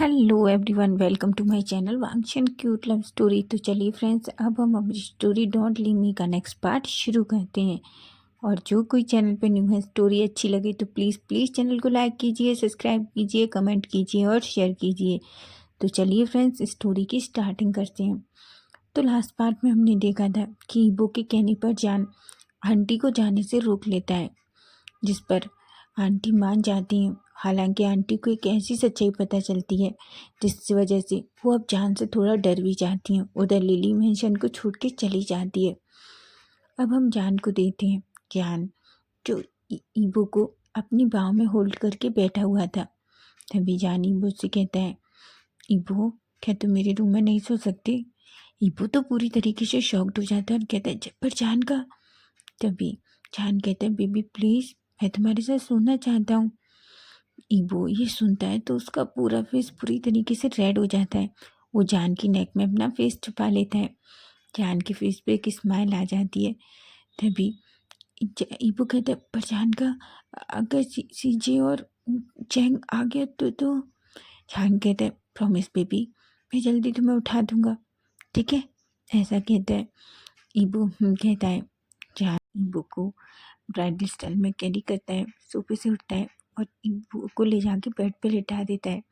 Hello everyone, welcome to my channel वांछन cute love story. तो चलिए फ्रेंड्स, अब हम अपनी स्टोरी डोंट लीव मी का नेक्स्ट पार्ट शुरू करते हैं। और जो कोई चैनल पे न्यू है, स्टोरी अच्छी लगी तो प्लीज़ चैनल को लाइक कीजिए, सब्सक्राइब कीजिए, कमेंट कीजिए और शेयर कीजिए। तो चलिए फ्रेंड्स, स्टोरी की स्टार्टिंग करते हैं। तो लास्ट पार्ट में हमने देखा था कि ईबो के कहने पर जान आंटी को जाने से रोक लेता है, जिस पर आंटी मान जाती हैं। हालांकि आंटी को एक ऐसी सच्चाई पता चलती है जिस वजह से वो अब जान से थोड़ा डर भी जाती हैं। उधर लिली मेंशन को छोड़ के चली जाती है। अब हम जान को देखते हैं। जान जो ईबो को अपनी बाहों में होल्ड करके बैठा हुआ था। तभी जान ईबो से कहता है, ईबो क्या तुम मेरे रूम में नहीं सो सकते? ईबो तो पूरी तरीके से शॉक्ड हो जाता है और कहता है, पर जान का। तभी जान कहता है, बेबी प्लीज़, मैं तुम्हारे साथ सोना चाहता हूँ। ईबो ये सुनता है तो उसका पूरा फेस पूरी तरीके से रेड हो जाता है। वो जान की नेक में अपना फेस छुपा लेता है। जान के फेस पे एक स्माइल आ जाती है। तभी ईबो कहता है, पर जान का, अगर सीजे और चैंग आ गया तो जान कहता है, प्रॉमिस बेबी, मैं जल्दी तुम्हें उठा दूंगा, ठीक है? ऐसा कहता है। ईबो कहता है। जान ईबो को ब्राइडल स्टाइल में कैरी करता है, सोफे से उठता है और ईबो को ले जाके बेड पे लिटा देता है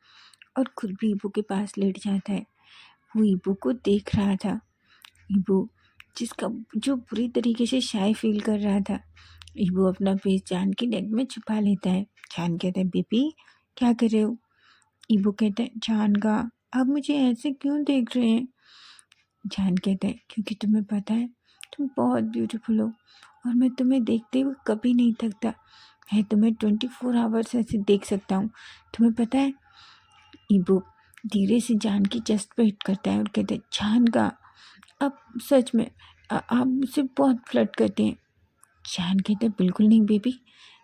और खुद भी ईबो के पास लेट जाता है। वो ईबो को देख रहा था। ईबो जिसका जो पूरी तरीके से शाय फील कर रहा था। ईबो अपना फेस जान की नेक में छुपा लेता है। जान कहता है, बेबी क्या कर रहे हो? ईबो कहता है, जान का, आप मुझे ऐसे क्यों देख रहे हैं? जान कहता है, क्योंकि तुम्हें पता है तुम बहुत ब्यूटीफुल हो और मैं तुम्हें देखते हुए कभी नहीं थकता। मैं तुम्हें 24 आवर्स ऐसे देख सकता हूँ, तुम्हें पता है? ईबो धीरे से जान की चेस्ट पे हिट करता है और कहते हैं, जान का, अब सच में आप मुझसे बहुत फ्लर्ट करते हैं। जान कहते हैं, बिल्कुल नहीं बेबी,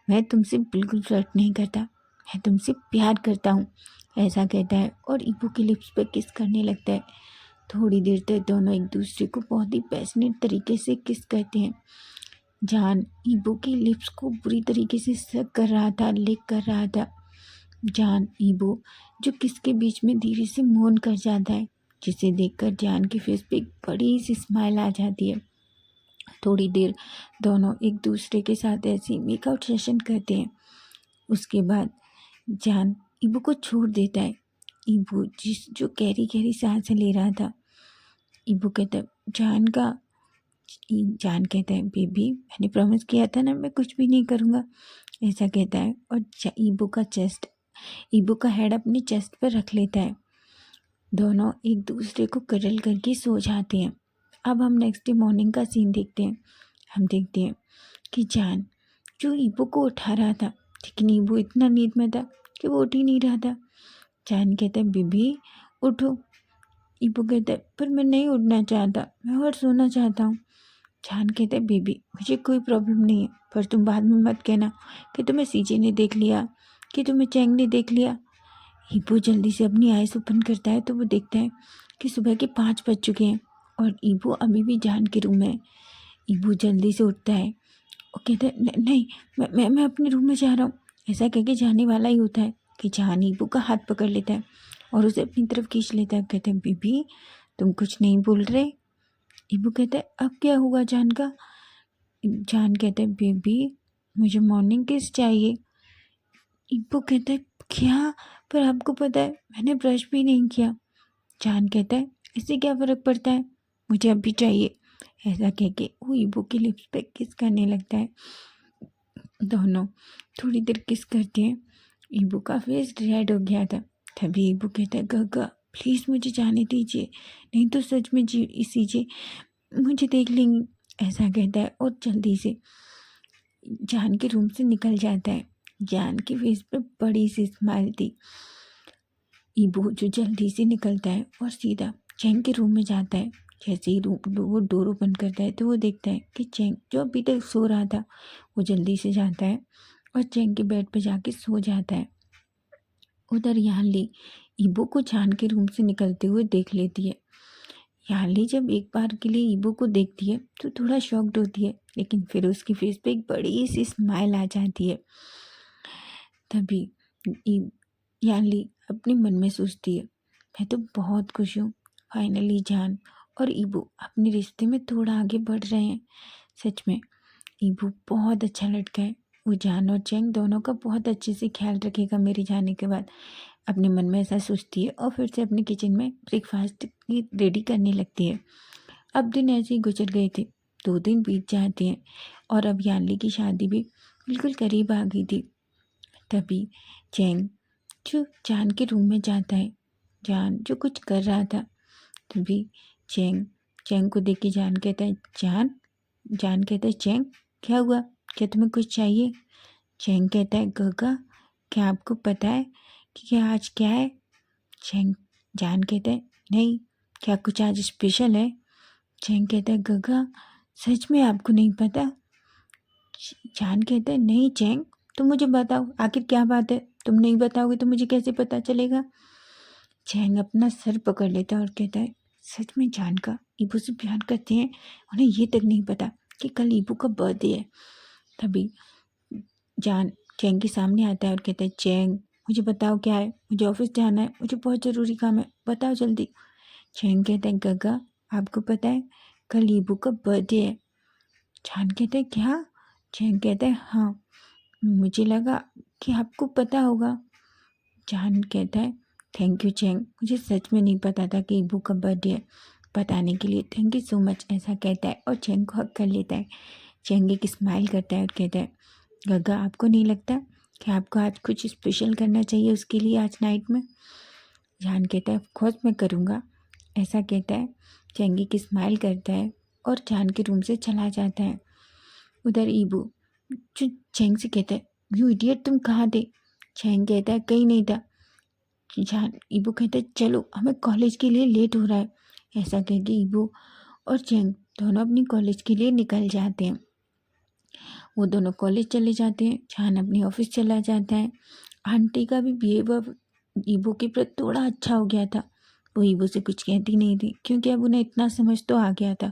मैं तुमसे बिल्कुल फ्लर्ट नहीं करता, मैं तुमसे प्यार करता हूँ। ऐसा कहता है और ईबो के लिप्स पे किस करने लगता है। थोड़ी देर तक दोनों एक दूसरे को बहुत ही पैशनेट तरीके से किस करते हैं। जान ईबो की लिप्स को बुरी तरीके से सक कर रहा था, लिक कर रहा था। जान ईबो जो किसके बीच में धीरे से मौन कर जाता है, जिसे देखकर जान के फेस पे एक बड़ी सी स्माइल आ जाती है। थोड़ी देर दोनों एक दूसरे के साथ ऐसे मेकआउट सेशन करते हैं। उसके बाद जान ईबो को छोड़ देता है। ईबो जो गहरी गहरी सांसें ले रहा था। ईबो कहता है, जान का। जान कहता है, बेबी मैंने प्रॉमिस किया था ना, मैं कुछ भी नहीं करूँगा। ऐसा कहता है और ईबो का हेड अपने चेस्ट पर रख लेता है। दोनों एक दूसरे को कडल करके सो जाते हैं। अब हम नेक्स्ट डे मॉर्निंग का सीन देखते हैं। हम देखते हैं कि जान जो ईबो को उठा रहा था, लेकिन ईबो इतना नींद में था कि वो उठ ही नहीं रहा था। जान कहता है, बेबी उठो। ईबो कहता है, पर मैं नहीं उठना चाहता, मैं और सोना चाहता हूँ। जान कहता है, बेबी मुझे कोई प्रॉब्लम नहीं है, पर तुम बाद में मत कहना कि तुम्हें सीजे ने देख लिया, कि तुम्हें चैंग ने देख लिया। ईबो जल्दी से अपनी आइज़ ओपन करता है तो वो देखता है कि सुबह के 5 बज चुके हैं और ईबो अभी भी जान के रूम में है। ईबो जल्दी से उठता है और कहता है, नहीं, मैं अपने रूम में जा रहा हूँ। ऐसा कह के जाने वाला ही होता है कि जान ईबो का हाथ पकड़ लेता है और उसे अपनी तरफ खींच लेता है। कहता है, बेबी तुम कुछ नहीं बोल रहे? ईबो कहता है, अब क्या हुआ जान का? जान कहता है, बेबी मुझे मॉर्निंग किस चाहिए। ईबो कहता है, क्या? पर आपको पता है मैंने ब्रश भी नहीं किया। जान कहता है, इससे क्या फ़र्क पड़ता है, मुझे अभी चाहिए। ऐसा कह के वो ईबो के लिप्स पे किस करने लगता है। दोनों थोड़ी देर किस करते हैं। ईबो का फेस रेड हो गया था। तभी ईबो कहता है, गगा प्लीज़ मुझे जाने दीजिए, नहीं तो सच में जी इसीजिए मुझे देख लेंगी। ऐसा कहता है और जल्दी से जान के रूम से निकल जाता है। जान के फेस पे बड़ी सी स्माइल थी। ईबो जो जल्दी से निकलता है और सीधा चैंग के रूम में जाता है। जैसे ही वो डोर ओपन करता है तो वो देखता है कि चैंग जो अभी तक सो रहा था, वो जल्दी से जाता है और चैंग के बेड पे जाके सो जाता है। उधर यानली ईबो को जान के रूम से निकलते हुए देख लेती है। यानली जब एक बार के लिए ईबो को देखती है तो थोड़ा शॉक्ड होती है, लेकिन फिर उसकी फेस पे एक बड़ी सी स्माइल आ जाती है। तभी यानली अपने मन में सोचती है, मैं तो बहुत खुश हूँ, फाइनली जान और ईबू अपने रिश्ते में थोड़ा आगे बढ़ रहे हैं। सच में ईबू बहुत अच्छा लड़का है। वो जान और चैंग दोनों का बहुत अच्छे से ख्याल रखेगा मेरे जाने के बाद। अपने मन में ऐसा सोचती है और फिर से अपने किचन में ब्रेकफास्ट की रेडी करने लगती है। अब दिन ऐसे ही गुजर गए थे। 2 दिन बीत जाते हैं और अब यानली की शादी भी बिल्कुल करीब आ गई थी। तभी चैंग जो जान के रूम में जाता है, जान जो कुछ कर रहा था, तभी चैंग चैंग को देख के जान कहता है, जान कहता है, चैंग क्या हुआ, क्या तुम्हें कुछ चाहिए? चैंग कहता है, गगा क्या आपको पता है कि क्या आज क्या है? चैंग जान कहता है, नहीं, क्या कुछ आज स्पेशल है? चैंग कहता है, गगा सच में आपको नहीं पता? जान कहता है, नहीं चैंग, तुम मुझे बताओ आखिर क्या बात है, तुम नहीं बताओगे तो मुझे कैसे पता चलेगा? चैंग अपना सर पकड़ लेता है और कहता है, सच में जान का ईबू से प्यार करते हैं, उन्हें ये तक नहीं पता कि कल ईबू का बर्थडे है। तभी जान चैंग के सामने आता है और कहता है, चैंग मुझे बताओ क्या है, मुझे ऑफिस जाना है, मुझे बहुत ज़रूरी काम है, बताओ जल्दी। चैंग कहता है, गगा आपको पता है कल ईबू का बर्थडे है? जान कहता है, क्या? चैंग कहता है, हाँ, मुझे लगा कि आपको पता होगा। जान कहता है, थैंक यू चैंग, मुझे सच में नहीं पता था कि ईबू का बर्थडे है, बताने के लिए थैंक यू सो मच, ऐसा कहता है और चैंग को हक कर लेता है। चैंग एक स्माइल करता है और कहता है, गगा आपको नहीं लगता कि आपको आज कुछ स्पेशल करना चाहिए उसके लिए आज नाइट में? जान कहता है, ऑफकोर्स मैं करूँगा, ऐसा कहता है। चैंग एक स्माइल करता है और जान के रूम से चला जाता है। उधर ईबू जो चैंग से कहता है, यू इडियट तुम कहाँ थे? चैंग कहता है, कहीं नहीं था। जान ईबू कहता है, चलो हमें कॉलेज के लिए लेट हो रहा है। ऐसा कह के ईबू और चैंग दोनों अपनी कॉलेज के लिए निकल जाते हैं। वो दोनों कॉलेज चले जाते हैं, जान अपने ऑफिस चला जाता है। आंटी का भी बिहेवियर ईबू के प्रति थोड़ा अच्छा हो गया था। वो ईबू से कुछ कहती नहीं थी क्योंकि अब उन्हें इतना समझ तो आ गया था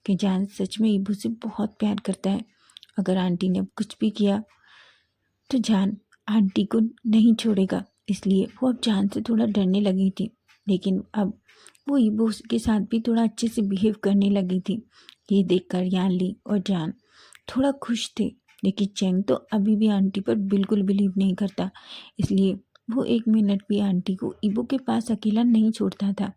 कि जान सच में ईबू से बहुत प्यार करता है। अगर आंटी ने कुछ भी किया तो जान आंटी को नहीं छोड़ेगा, इसलिए वो अब जान से थोड़ा डरने लगी थी। लेकिन अब वो ईबू के साथ भी थोड़ा अच्छे से बिहेव करने लगी थी। ये देखकर यानली और जान थोड़ा खुश थे। लेकिन चैंग तो अभी भी आंटी पर बिल्कुल बिलीव नहीं करता, इसलिए वो 1 मिनट भी आंटी को ईबू के पास अकेला नहीं छोड़ता था।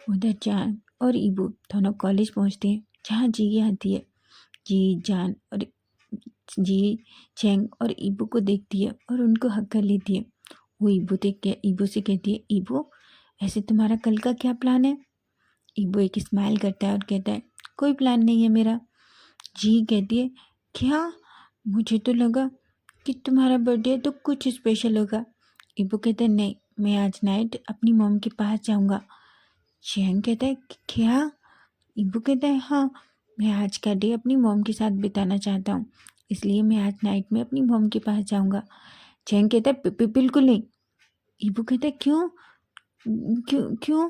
उधर जान और ईबू दोनों कॉलेज पहुंचते हैं, जहाँ जी आती है। जी जान और जी चैंग और ईबू को देखती है और उनको हक कर लेती है। वो ईबू से कहती है, ईबू ऐसे तुम्हारा कल का क्या प्लान है? ईबू एक स्माइल करता है और कहता है, कोई प्लान नहीं है मेरा। जी कहती है, क्या? मुझे तो लगा कि तुम्हारा बर्थडे है तो कुछ स्पेशल होगा। ईबू कहता है, नहीं, मैं आज नाइट अपनी मॉम के पास जाऊंगा। चैंग कहता है, क्या? ईबू कहता है, हाँ, मैं आज का डे अपनी मॉम के साथ बिताना चाहता हूँ, इसलिए मैं आज नाइट में अपनी मॉम के पास जाऊंगा। चैंग कहता है, बिल्कुल नहीं। ईबू कहता है, क्यों क्यों क्यों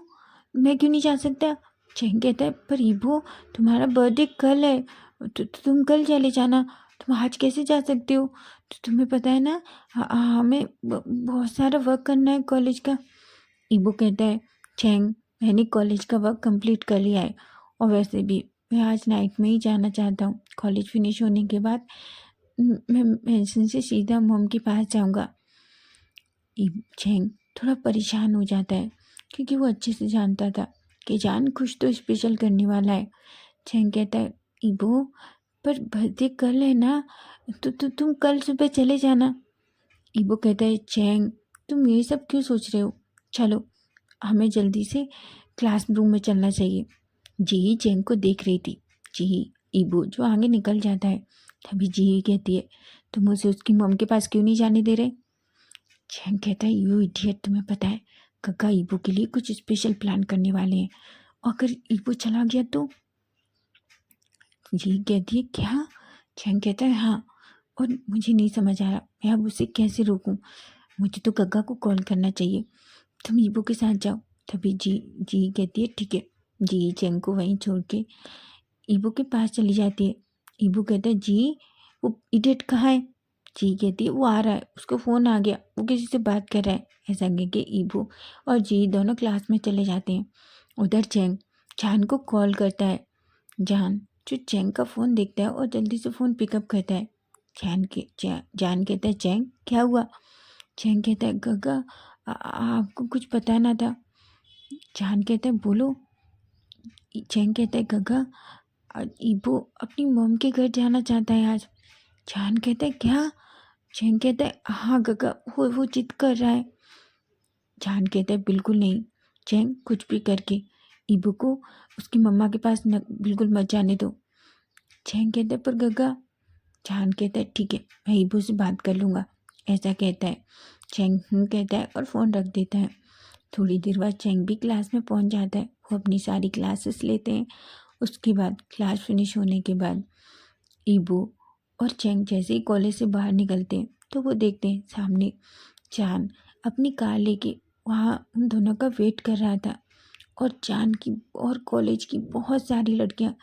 मैं क्यों नहीं जा सकता? चैंग कहता है, पर ईबू तुम्हारा बर्थडे कल है, तुम कल चले जाना, तुम आज कैसे जा सकते हो? तो तुम्हें पता है ना, हमें बहुत सारा वर्क करना है कॉलेज का। ईबू कहता है, चैंग मैंने कॉलेज का वर्क कंप्लीट कर लिया है और वैसे भी मैं आज नाइट में ही जाना चाहता हूँ। कॉलेज फिनिश होने के बाद मैं मेंशन से सीधा मॉम के पास जाऊँगा। चैंग थोड़ा परेशान हो जाता है क्योंकि वो अच्छे से जानता था कि जान कुछ तो स्पेशल करने वाला है। चैंग कहता है, ईबो पर बर्थडे कल है ना, तो तुम कल सुबह चले जाना। ईबो कहता है, चैंग तुम ये सब क्यों सोच रहे हो? चलो हमें जल्दी से क्लासरूम में चलना चाहिए। जी चैंग को देख रही थी। जी ईबो जो आगे निकल जाता है, तभी जी कहती है, तुम उसे उसकी मॉम के पास क्यों नहीं जाने दे रहे? चैंग कहता है, यू इडियट, तुम्हें पता है कक्का ईबो के लिए कुछ स्पेशल प्लान करने वाले हैं, अगर ईबो चला गया तो? जी कहती है, क्या? चैंग कहता है, हाँ, और मुझे नहीं समझ आ रहा मैं अब उसे कैसे रोकूं। मुझे तो गग्गा को कॉल करना चाहिए, तुम ईबो के साथ जाओ। तभी जी कहती है, ठीक है। जी चैंग को वहीं छोड़ के ईबो के पास चली जाती है। ईबो कहता है, जी वो इडियट कहाँ है? जी कहती है वो आ रहा है, उसको फ़ोन आ गया, वो किसी से बात कर रहा है। ऐसा कह के ईबो और जी दोनों क्लास में चले जाते हैं। उधर चैंग जान को कॉल करता है। जान जो चैंग का फ़ोन देखता है और जल्दी से फ़ोन पिकअप करता है। जान कहता है चैंग क्या हुआ? चैंग कहता है गगा आपको कुछ पता ना था। जान कहता है बोलो। चैंग कहता है गगा ईबो अपनी मॉम के घर जाना चाहता है आज। जान कहता है क्या? चैंग कहता है हाँ गगा वो जिद कर रहा है। जान कहता है बिल्कुल नहीं, चैंग कुछ भी करके ईबो को उसकी मम्मा के पास न बिल्कुल मत जाने दो। चैंग कहता है पर गगा। जान कहता है ठीक है मैं ईबो से बात कर लूँगा। ऐसा कहता है। चैंग कहता है और फ़ोन रख देता है। थोड़ी देर बाद चैंग भी क्लास में पहुंच जाता है। वो अपनी सारी क्लासेस लेते हैं। उसके बाद क्लास फिनिश होने के बाद ईबो और चैंग जैसे ही कॉलेज से बाहर निकलते हैं तो वो देखते हैं सामने चान अपनी कार लेके वहाँ उन दोनों का वेट कर रहा था। और चान की और कॉलेज की बहुत सारी लड़कियाँ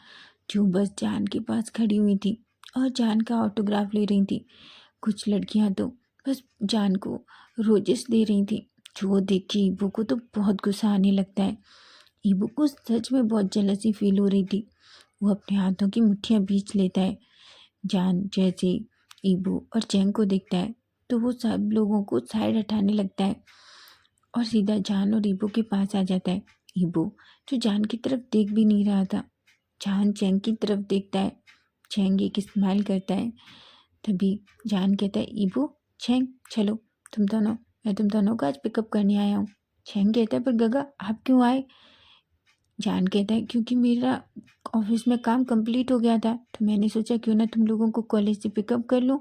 जो बस जान के पास खड़ी हुई थी और जान का ऑटोग्राफ ले रही थी। कुछ लड़कियां तो बस जान को रोजेस दे रही थी। जो देख के ईबो को तो बहुत गुस्सा आने लगता है। ईबो को सच में बहुत जलसी फील हो रही थी। वो अपने हाथों की मुट्ठियां बींच लेता है। जान जैसे ईबो और चैंग को देखता है तो वो सब लोगों को साइड हटाने लगता है और सीधा जान और ईबो के पास आ जाता है। ईबो जो जान की तरफ देख भी नहीं रहा था। जान चैंग की तरफ देखता है। चैंग एक स्माइल करता है। तभी जान कहता है ईबो चैंग चलो मैं तुम दोनों को आज पिकअप करने आया हूँ। चैंग कहता है पर गगा आप क्यों आए? जान कहता है क्योंकि मेरा ऑफिस में काम कंप्लीट हो गया था तो मैंने सोचा क्यों ना तुम लोगों को कॉलेज से पिकअप कर लूँ।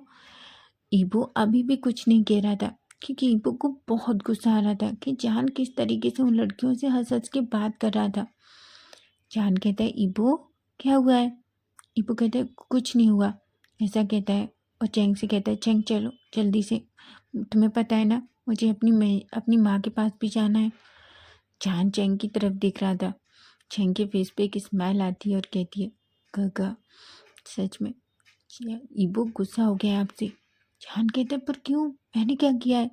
ईबो अभी भी कुछ नहीं कह रहा था क्योंकि ईबो को बहुत गुस्सा आ रहा था कि जान किस तरीके से उन लड़कियों से हंस हंस के बात कर रहा था। जान कहता है ईबो क्या हुआ है? ईबो कहता है कुछ नहीं हुआ। ऐसा कहता है और चैंग से कहता है चैंग चलो जल्दी से, तुम्हें पता है ना मुझे अपनी माँ के पास भी जाना है। जान चैंग की तरफ देख रहा था। चैंग के फेस पे एक स्माइल आती है और कहती है गगा सच में ईबो गुस्सा हो गया है आपसे। जान कहता है पर क्यों, मैंने क्या किया है?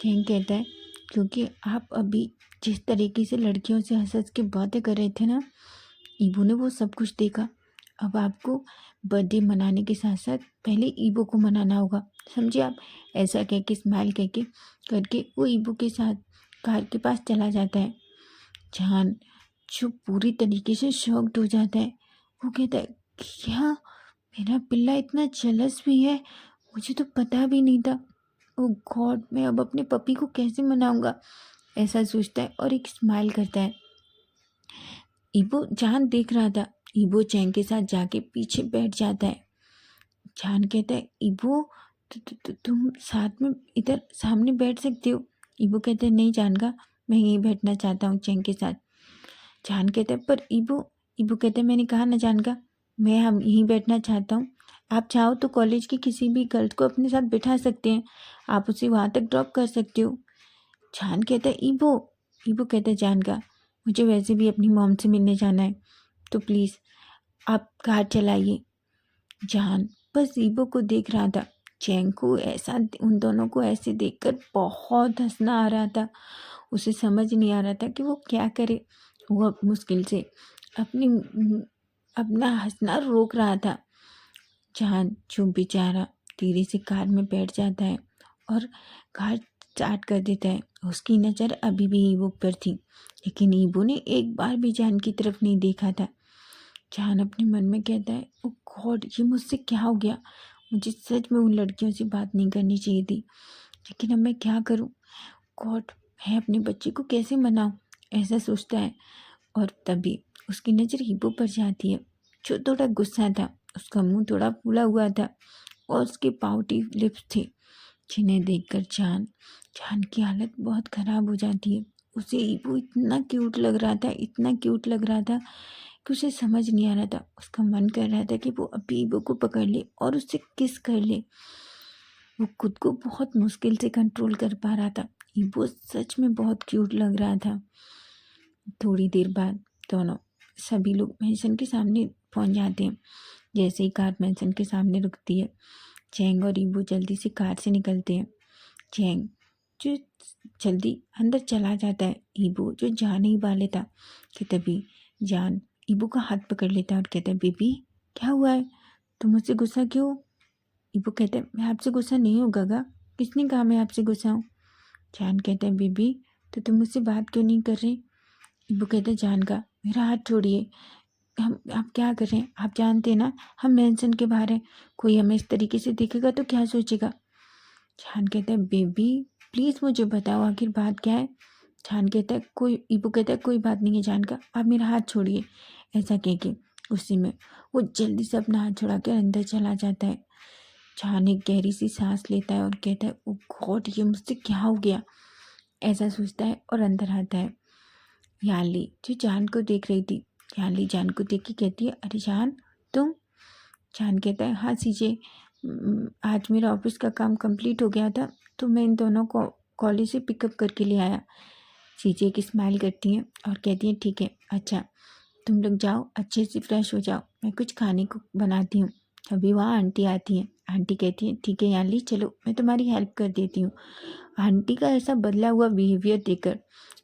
चैंग कहता है क्योंकि आप अभी जिस तरीके से लड़कियों से हंस हंस के बातें कर रहे थे ना, ईबो ने वो सब कुछ देखा। अब आपको बर्थडे मनाने के साथ साथ पहले ईबो को मनाना होगा, समझे आप? ऐसा कह के स्माइल करके वो ईबो के साथ कार के पास चला जाता है। जान जो पूरी तरीके से शॉक्ड हो जाता है। वो कहता है क्या मेरा पिल्ला इतना जेलस भी है, मुझे तो पता भी नहीं था। ओ गॉड मैं अब अपने पपी को कैसे मनाऊंगा, ऐसा सोचता है और एक स्माइल करता है। ईबो जान देख रहा था। ईबो चैंग के साथ जाके पीछे बैठ जाता है। जान कहता है ईबो तुम साथ में इधर सामने बैठ सकते हो। ईबो कहता है नहीं जानका मैं यहीं बैठना चाहता हूँ चैंग के साथ। जान कहता है पर ईबो ईबो कहता है मैंने कहा ना जानका मैं हम यहीं बैठना चाहता हूँ। आप चाहो तो कॉलेज की किसी भी गर्ल को अपने साथ बिठा सकते हैं, आप उसे वहाँ तक ड्रॉप कर सकते हो। जान कहता है ईबो ईबो कहता है जान का मुझे वैसे भी अपनी मॉम से मिलने जाना है तो प्लीज़ आप कार चलाइए। जान बस ईबो को देख रहा था। चैंग को ऐसा उन दोनों को ऐसे देखकर बहुत हंसना आ रहा था। उसे समझ नहीं आ रहा था कि वो क्या करे। वो अब मुश्किल से अपनी अपना हंसना रोक रहा था। जान जो बेचारा धीरे से कार में बैठ जाता है और कार स्टार्ट कर देता है। उसकी नज़र अभी भी ईबो पर थी लेकिन ईबो ने एक बार भी जान की तरफ नहीं देखा था। जान अपने मन में कहता है ओ गॉड ये मुझसे क्या हो गया, मुझे सच में उन लड़कियों से बात नहीं करनी चाहिए थी लेकिन अब मैं क्या करूं। गॉड मैं अपने बच्चे को कैसे मनाऊं, ऐसा सोचता है। और तभी उसकी नज़र ईबो पर जाती है जो थोड़ा गुस्सा था। उसका मुंह थोड़ा फूला हुआ था और उसके पाउटी लिप्स थे जिन्हें देखकर जान की हालत बहुत ख़राब हो जाती है। उसे ईबो इतना क्यूट लग रहा था, इतना क्यूट लग रहा था कि उसे समझ नहीं आ रहा था। उसका मन कर रहा था कि वो अभी ईबो को पकड़ ले और उससे किस कर ले। वो खुद को बहुत मुश्किल से कंट्रोल कर पा रहा था। ईबो सच में बहुत क्यूट लग रहा था। थोड़ी देर बाद दोनों सभी लोग मेंशन के सामने पहुंच जाते हैं। जैसे ही कार मेंशन के सामने रुकती है चैंग और ईबू जल्दी से कार से निकलते हैं। चैंग जो जल्दी अंदर चला जाता है, ईबू जो जाने ही वाले था कि तभी जान ईबू का हाथ पकड़ लेता है और कहता है, बेबी क्या हुआ है, तुम मुझसे गुस्सा क्यों? ईबू कहता है, मैं आपसे गुस्सा नहीं हूँ गगा, किसने कहा मैं आपसे गुस्सा हूँ? जान कहता है, बेबी तो तुम मुझसे बात क्यों नहीं कर रहे? ईबू कहता है, जान का मेरा हाथ छोड़िए, हम आप क्या कर रहे हैं? आप जानते हैं ना हम मेंशन के बाहर हैं, कोई हमें इस तरीके से देखेगा तो क्या सोचेगा? जान कहता है, बेबी प्लीज़ मुझे बताओ आखिर बात क्या है? जान कहता है, कोई ईबू कहता है, कोई बात नहीं है जान का, आप मेरा हाथ छोड़िए। ऐसा कह के उसी में वो जल्दी से अपना हाथ छुड़ा के अंदर चला जाता है। जान एक गहरी सी सांस लेता है और कहता है, ओ गॉड ये मुझसे क्या हो गया? ऐसा सोचता है और अंदर आता है। यानली जो जान को देख रही थी, यानली जान को देख के कहती है, अरे जान तुम? जान कहता है, हाँ सीजे, आज मेरा ऑफिस का काम कंप्लीट हो गया था तो मैं इन दोनों को कॉलेज से पिकअप करके ले आया। सीजे एक स्माइल करती हैं और कहती हैं, ठीक है अच्छा, तुम लोग जाओ अच्छे से फ्रेश हो जाओ, मैं कुछ खाने को बनाती हूँ। अभी वहाँ आंटी आती हैं। आंटी कहती हैं, ठीक है यानली चलो मैं तुम्हारी हेल्प कर देती हूँ। आंटी का ऐसा बदला हुआ बिहेवियर देखकर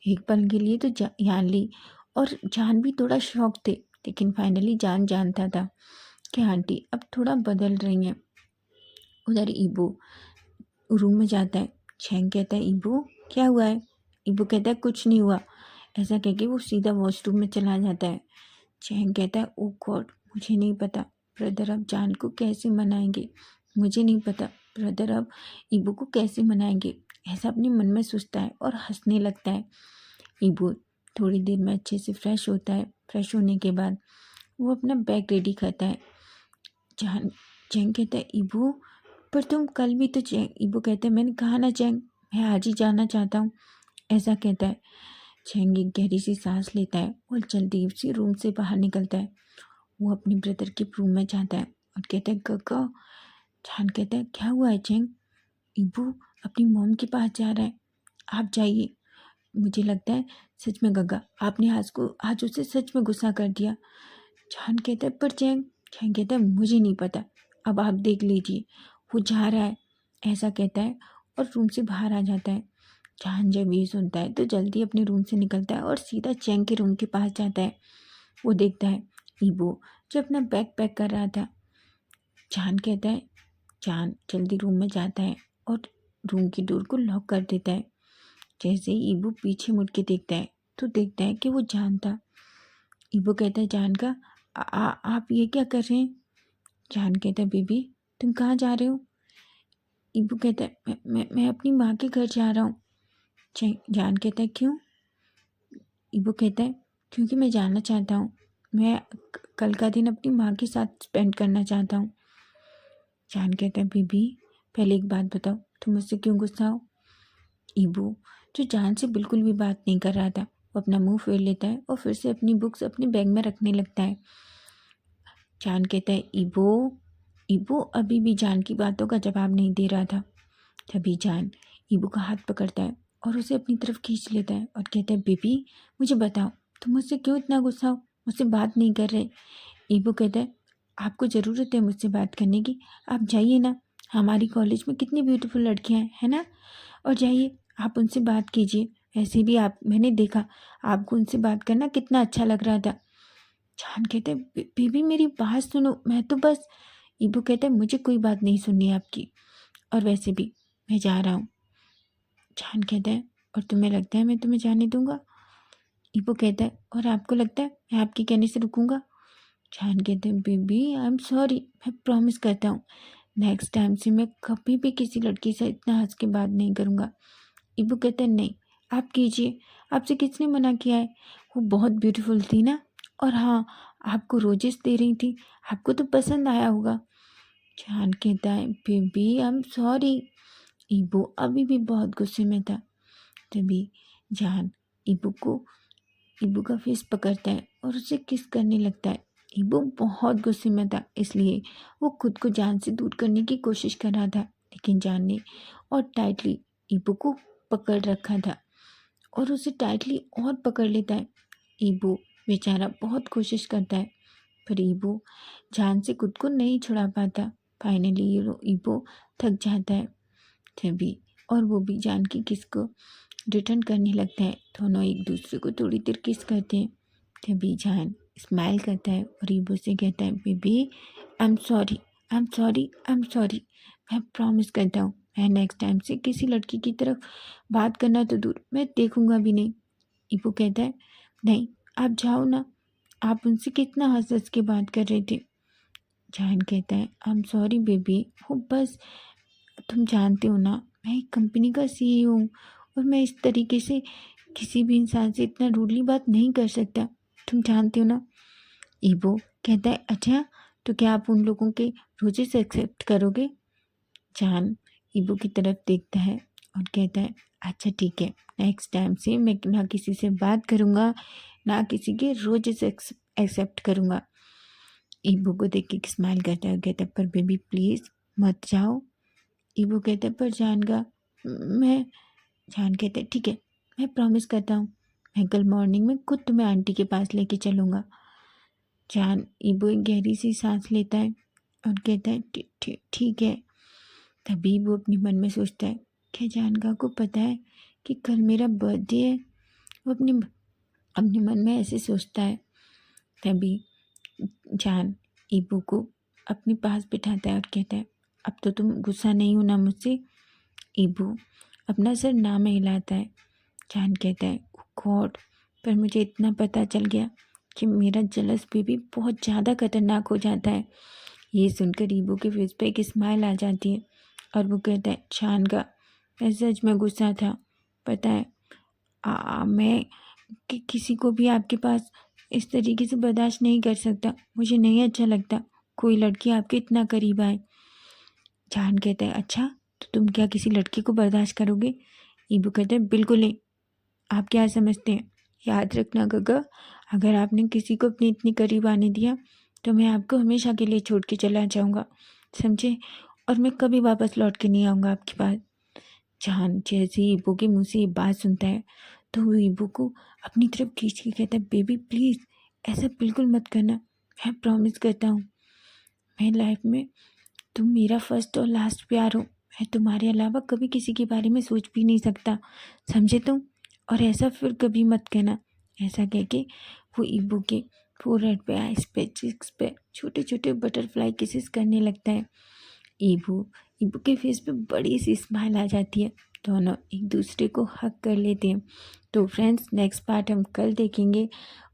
एक पल के लिए तो यानली और जान भी थोड़ा शॉक थे, लेकिन फाइनली जान जानता था कि आंटी अब थोड़ा बदल रही हैं। उधर ईबू रूम में जाता है। चैंग कहता है, ईबू क्या हुआ है? ईबू कहता है, कुछ नहीं हुआ। ऐसा कह के वो सीधा वॉशरूम में चला जाता है। चैंग कहता है, ओ गॉड मुझे नहीं पता ब्रदर अब जान को कैसे मनाएंगे, मुझे नहीं पता ब्रदर अब ईबू को कैसे मनाएंगे। ऐसा अपने मन में सोचता है और हंसने लगता है। ईबू थोड़ी देर में अच्छे से फ्रेश होता है। फ्रेश होने के बाद वो अपना बैग रेडी करता है। जान चैंग कहता है, ईबू पर तुम कल भी तो ईबू कहता है, मैंने कहा ना चैंग मैं आज ही जाना चाहता हूँ। ऐसा कहता है। चैंग एक गहरी सी सांस लेता है और जल्दी उसी रूम से बाहर निकलता है। वो अपने ब्रदर के रूम में जाता है और कहता है, गगा। जान कहता है, क्या हुआ है चैंग? ईबू अपनी मॉम के पास जा रहा है, आप जाइए। मुझे लगता है सच में गगा आपने आज उसे सच में गुस्सा कर दिया। जान कहता है, पर चैंग चैंग कहता है, मुझे नहीं पता, अब आप देख लीजिए वो जा रहा है। ऐसा कहता है और रूम से बाहर आ जाता है। जान जब ये सुनता है तो जल्दी अपने रूम से निकलता है और सीधा चैंग के रूम के पास जाता है। वो देखता है ईबो जो अपना बैग पैक कर रहा था। जान कहता है, जान जल्दी रूम में जाता है और रूम की डोर को लॉक कर देता है। जैसे ही ईबो पीछे मुड़ के देखता है तो देखता है कि वो जान था। ईबो कहता है, जान का आप ये क्या कर रहे हैं? जान कहता है, बेबी तुम कहाँ जा रहे हो? ईबू कहता है, मैं अपनी माँ के घर जा रहा हूँ। जान कहता है, क्यों? ईबू कहता है, क्योंकि मैं जानना चाहता हूँ, मैं कल का दिन अपनी माँ के साथ स्पेंड करना चाहता हूँ। जान कहता है, बेबी पहले एक बात बताओ तुम मुझसे क्यों गुस्सा हो? ईबू जो जान से बिल्कुल भी बात नहीं कर रहा था वो अपना मुंह फेर लेता है और फिर से अपनी बुक्स अपने बैग में रखने लगता है। जान कहता है, ईबो ईबो अभी भी जान की बातों का जवाब नहीं दे रहा था। तभी जान ईबू का हाथ पकड़ता है और उसे अपनी तरफ खींच लेता है और कहता है, बेबी मुझे बताओ तुम मुझसे क्यों इतना गुस्सा हो, मुझसे बात नहीं कर रहे? ईबू कहता है, आपको ज़रूरत है मुझसे बात करने की, आप जाइए ना, हमारी कॉलेज में कितनी ब्यूटीफुल लड़कियां हैं है ना, और जाइए आप उनसे बात कीजिए। वैसे भी आप मैंने देखा आपको उनसे बात करना कितना अच्छा लग रहा था। जान कहते हैं, बेबी मेरी बात सुनो, मैं तो बस। ईबू कहता है, मुझे कोई बात नहीं सुननी है आपकी, और वैसे भी मैं जा रहा हूँ। जान कहता है, और तुम्हें लगता है मैं तुम्हें जाने दूंगा? ईबू कहता है, और आपको लगता है मैं आपके कहने से रुकूंगा? जान कहते हैं, बेबी आई एम सॉरी, मैं प्रॉमिस करता हूँ नेक्स्ट टाइम से मैं कभी भी किसी लड़की से इतना हंस के बात नहीं करूँगा। ईबू कहता है, नहीं आप कीजिए, आपसे किसने मना किया है, वो बहुत ब्यूटीफुल थी ना, और हाँ आपको रोजेस दे रही थी, आपको तो पसंद आया होगा। जान कहता है, बेबी आई एम सॉरी। ईबू अभी भी बहुत गुस्से में था। तभी जान ईबू को ईबू का फेस पकड़ता है और उसे किस करने लगता है। ईबू बहुत गुस्से में था, इसलिए वो खुद को जान से दूर करने की कोशिश कर रहा था, लेकिन जान ने और टाइटली ईबू को पकड़ रखा था और उसे टाइटली और पकड़ लेता है। ईबू बेचारा बहुत कोशिश करता है पर ईबू जान से खुद को नहीं छुड़ा पाता। फाइनली ईबो थक जाता है तभी, और वो भी जानकी किस को रिटर्न करने लगता है। दोनों एक दूसरे को थोड़ी देर किस करते हैं। तभी जान स्माइल करता है और ईबो से कहता है, baby I am sorry, I am sorry, I am sorry. मैं प्रॉमिस करता हूँ मैं नेक्स्ट टाइम से किसी लड़की की तरफ बात करना तो दूर, मैं देखूंगा भी नहीं। ईबो कहता है, नहीं आप जाओ ना, आप उनसे कितना हंस हंस के बात कर रहे थे। जान कहता है, आई एम सॉरी बेबी, वो बस तुम जानते हो ना, मैं एक कंपनी का सीईओ हूँ और मैं इस तरीके से किसी भी इंसान से इतना रूडली बात नहीं कर सकता, तुम जानते हो ना। ईबो कहता है, अच्छा तो क्या आप उन लोगों के रोजेस एक्सेप्ट करोगे। जान ईबो की तरफ देखता है और कहता है, अच्छा ठीक है, नेक्स्ट टाइम से मैं ना किसी से बात करूँगा, ना किसी के रोजेस एक्सेप्ट करूँगा। ईबो को देख के स्माइल करता है और कहता है, पर बेबी प्लीज़ मत जाओ। ईबो कहता है, पर मैं जान कहते हैं, ठीक है मैं प्रॉमिस करता हूँ, मैं कल मॉर्निंग में खुद तुम्हें आंटी के पास लेके चलूँगा। जान ईबो एक गहरी सी सांस लेता है और कहता है, ठीक है। तभी वो अपने मन में सोचता है, क्या जानका को पता है कि कल मेरा बर्थडे है। वो अपने मन में ऐसे सोचता है। तभी जान ईबो को अपने पास बिठाता है और कहता है, अब तो तुम गुस्सा नहीं हो ना मुझसे। ईबो अपना सर ना में हिलाता है। जान कहता है, गॉड, पर मुझे इतना पता चल गया कि मेरा जलस बेबी बहुत ज़्यादा खतरनाक हो जाता है। ये सुनकर ईबो के फेस पे एक स्माइल आ जाती है और वो कहता है, जान का मैं सच में गुस्सा था, पता है मैं किसी को भी आपके पास इस तरीके से बर्दाश्त नहीं कर सकता, मुझे नहीं अच्छा लगता कोई लड़की आपके इतना करीब आए। जान कहता है, अच्छा तो तुम क्या किसी लड़की को बर्दाश्त करोगे। ईबो कहता है, बिल्कुल नहीं, आप क्या समझते हैं। याद रखना गगा, अगर आपने किसी को अपने इतनी करीब आने दिया तो मैं आपको हमेशा के लिए छोड़ के चला जाऊंगा, समझे, और मैं कभी वापस लौट के नहीं आऊँगा आपके पास। जान जैसे ही ईबो के मुंह से ये बात सुनता है तो वो ईबो को अपनी तरफ खींच के कहता है, बेबी प्लीज़ ऐसा बिल्कुल मत करना, मैं प्रॉमिस करता हूँ मैं लाइफ में तुम मेरा फर्स्ट और लास्ट प्यार हो, मैं तुम्हारे अलावा कभी किसी के बारे में सोच भी नहीं सकता, समझे तुम, और ऐसा फिर कभी मत कहना। ऐसा कह के वो ईबो के फोरहेड पे, आइस पे, चिक्स पे छोटे छोटे बटरफ्लाई किसेस करने लगता है। ईबो ईबो के फेस पे बड़ी सी स्माइल आ जाती है, दोनों एक दूसरे को हग कर लेते हैं। तो फ्रेंड्स नेक्स्ट पार्ट हम कल देखेंगे,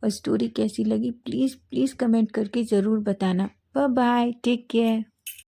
और स्टोरी कैसी लगी प्लीज़ प्लीज़ कमेंट करके ज़रूर बताना। Bye bye, take care.